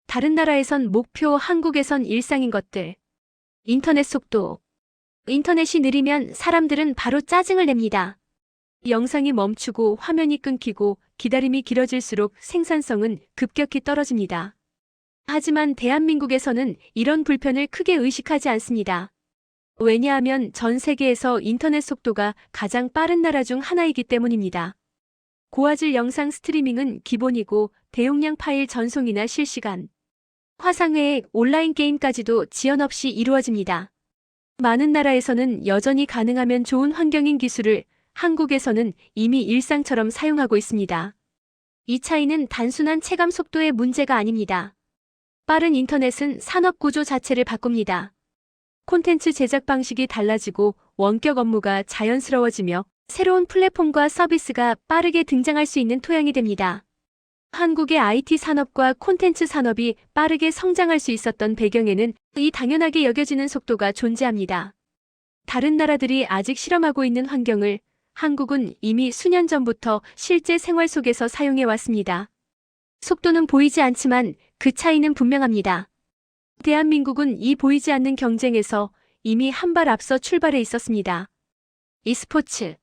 다른 나라에선 목표, 한국에선 일상인 것들. 인터넷 속도. 인터넷이 느리면 사람들은 바로 짜증을 냅니다. 영상이 멈추고 화면이 끊기고 기다림이 길어질수록 생산성은 급격히 떨어집니다. 하지만 대한민국에서는 이런 불편을 크게 의식하지 않습니다. 왜냐하면 전 세계에서 인터넷 속도가 가장 빠른 나라 중 하나이기 때문입니다. 고화질 영상 스트리밍은 기본이고 대용량 파일 전송이나 실시간, 화상회의, 온라인 게임까지도 지연 없이 이루어집니다. 많은 나라에서는 여전히 가능하면 좋은 환경인 기술을 한국에서는 이미 일상처럼 사용하고 있습니다. 이 차이는 단순한 체감 속도의 문제가 아닙니다. 빠른 인터넷은 산업 구조 자체를 바꿉니다. 콘텐츠 제작 방식이 달라지고 원격 업무가 자연스러워지며 새로운 플랫폼과 서비스가 빠르게 등장할 수 있는 토양이 됩니다. 한국의 IT 산업과 콘텐츠 산업이 빠르게 성장할 수 있었던 배경에는 이 당연하게 여겨지는 속도가 존재합니다. 다른 나라들이 아직 실험하고 있는 환경을 한국은 이미 수년 전부터 실제 생활 속에서 사용해 왔습니다. 속도는 보이지 않지만 그 차이는 분명합니다. 대한민국은 이 보이지 않는 경쟁에서 이미 한 발 앞서 출발해 있었습니다. e스포츠.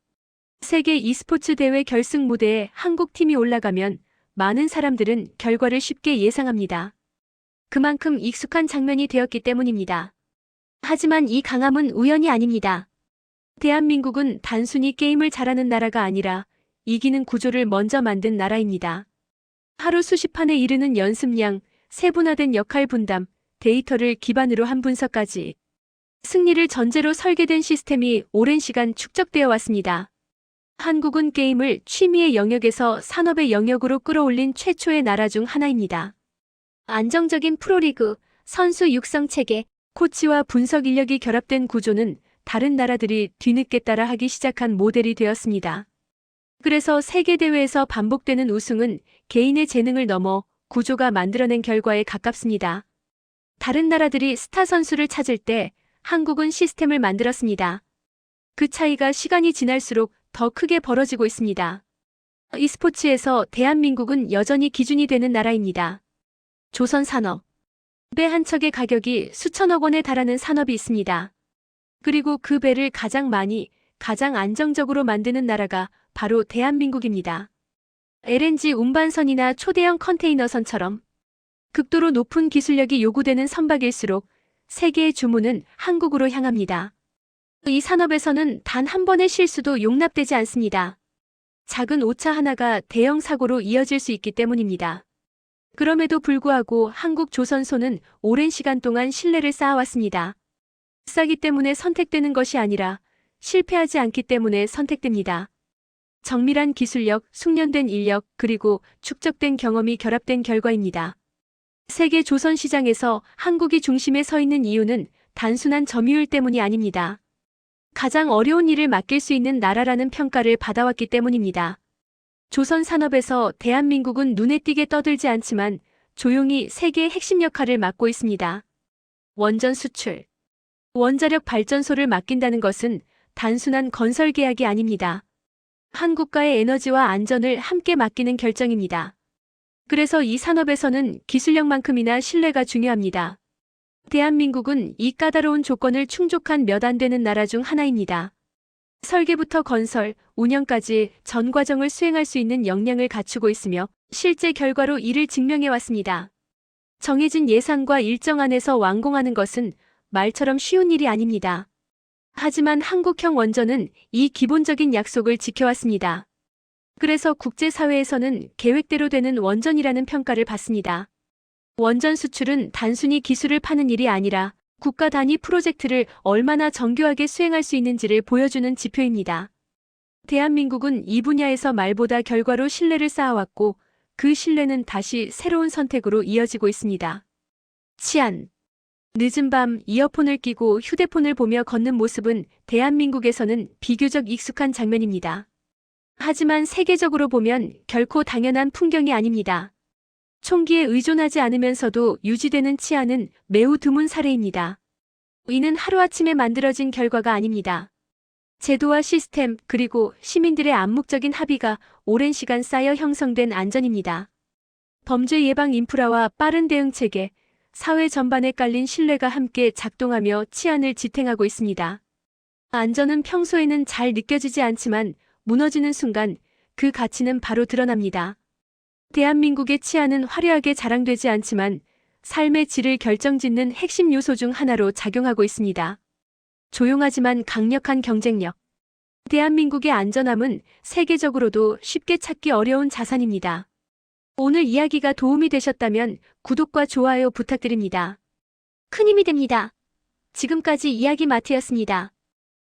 세계 e스포츠 대회 결승 무대에 한국 팀이 올라가면 많은 사람들은 결과를 쉽게 예상합니다. 그만큼 익숙한 장면이 되었기 때문입니다. 하지만 이 강함은 우연이 아닙니다. 대한민국은 단순히 게임을 잘하는 나라가 아니라 이기는 구조를 먼저 만든 나라입니다. 하루 수십 판에 이르는 연습량, 세분화된 역할 분담, 데이터를 기반으로 한 분석까지 승리를 전제로 설계된 시스템이 오랜 시간 축적되어 왔습니다. 한국은 게임을 취미의 영역에서 산업의 영역으로 끌어올린 최초의 나라 중 하나입니다. 안정적인 프로리그, 선수 육성 체계, 코치와 분석 인력이 결합된 구조는 다른 나라들이 뒤늦게 따라하기 시작한 모델이 되었습니다. 그래서 세계대회에서 반복되는 우승은 개인의 재능을 넘어 구조가 만들어낸 결과에 가깝습니다. 다른 나라들이 스타 선수를 찾을 때 한국은 시스템을 만들었습니다. 그 차이가 시간이 지날수록 더 크게 벌어지고 있습니다. e스포츠에서 대한민국은 여전히 기준이 되는 나라입니다. 조선산업. 배 한 척의 가격이 수천억 원에 달하는 산업이 있습니다. 그리고 그 배를 가장 많이, 가장 안정적으로 만드는 나라가 바로 대한민국입니다. LNG 운반선이나 초대형 컨테이너선처럼 극도로 높은 기술력이 요구되는 선박일수록 세계의 주문은 한국으로 향합니다. 이 산업에서는 단 한 번의 실수도 용납되지 않습니다. 작은 오차 하나가 대형 사고로 이어질 수 있기 때문입니다. 그럼에도 불구하고 한국 조선소는 오랜 시간 동안 신뢰를 쌓아왔습니다. 싸기 때문에 선택되는 것이 아니라 실패하지 않기 때문에 선택됩니다. 정밀한 기술력, 숙련된 인력, 그리고 축적된 경험이 결합된 결과입니다. 세계 조선 시장에서 한국이 중심에 서 있는 이유는 단순한 점유율 때문이 아닙니다. 가장 어려운 일을 맡길 수 있는 나라라는 평가를 받아왔기 때문입니다. 조선 산업에서 대한민국은 눈에 띄게 떠들지 않지만 조용히 세계의 핵심 역할을 맡고 있습니다. 원전 수출. 원자력 발전소를 맡긴다는 것은 단순한 건설 계약이 아닙니다. 한국과의 에너지와 안전을 함께 맡기는 결정입니다. 그래서 이 산업에서는 기술력만큼이나 신뢰가 중요합니다. 대한민국은 이 까다로운 조건을 충족한 몇 안 되는 나라 중 하나입니다. 설계부터 건설, 운영까지 전 과정을 수행할 수 있는 역량을 갖추고 있으며 실제 결과로 이를 증명해 왔습니다. 정해진 예산과 일정 안에서 완공하는 것은 말처럼 쉬운 일이 아닙니다. 하지만 한국형 원전은 이 기본적인 약속을 지켜왔습니다. 그래서 국제사회에서는 계획대로 되는 원전이라는 평가를 받습니다. 원전 수출은 단순히 기술을 파는 일이 아니라 국가 단위 프로젝트를 얼마나 정교하게 수행할 수 있는지를 보여주는 지표입니다. 대한민국은 이 분야에서 말보다 결과로 신뢰를 쌓아왔고 그 신뢰는 다시 새로운 선택으로 이어지고 있습니다. 치안. 늦은 밤 이어폰을 끼고 휴대폰을 보며 걷는 모습은 대한민국에서는 비교적 익숙한 장면입니다. 하지만 세계적으로 보면 결코 당연한 풍경이 아닙니다. 총기에 의존하지 않으면서도 유지되는 치안은 매우 드문 사례입니다. 이는 하루아침에 만들어진 결과가 아닙니다. 제도와 시스템 그리고 시민들의 암묵적인 합의가 오랜 시간 쌓여 형성된 안전입니다. 범죄 예방 인프라와 빠른 대응 체계, 사회 전반에 깔린 신뢰가 함께 작동하며 치안을 지탱하고 있습니다. 안전은 평소에는 잘 느껴지지 않지만 무너지는 순간 그 가치는 바로 드러납니다. 대한민국의 치안은 화려하게 자랑되지 않지만 삶의 질을 결정짓는 핵심 요소 중 하나로 작용하고 있습니다. 조용하지만 강력한 경쟁력. 대한민국의 안전함은 세계적으로도 쉽게 찾기 어려운 자산입니다. 오늘 이야기가 도움이 되셨다면 구독과 좋아요 부탁드립니다. 큰 힘이 됩니다. 지금까지 이야기 마트였습니다.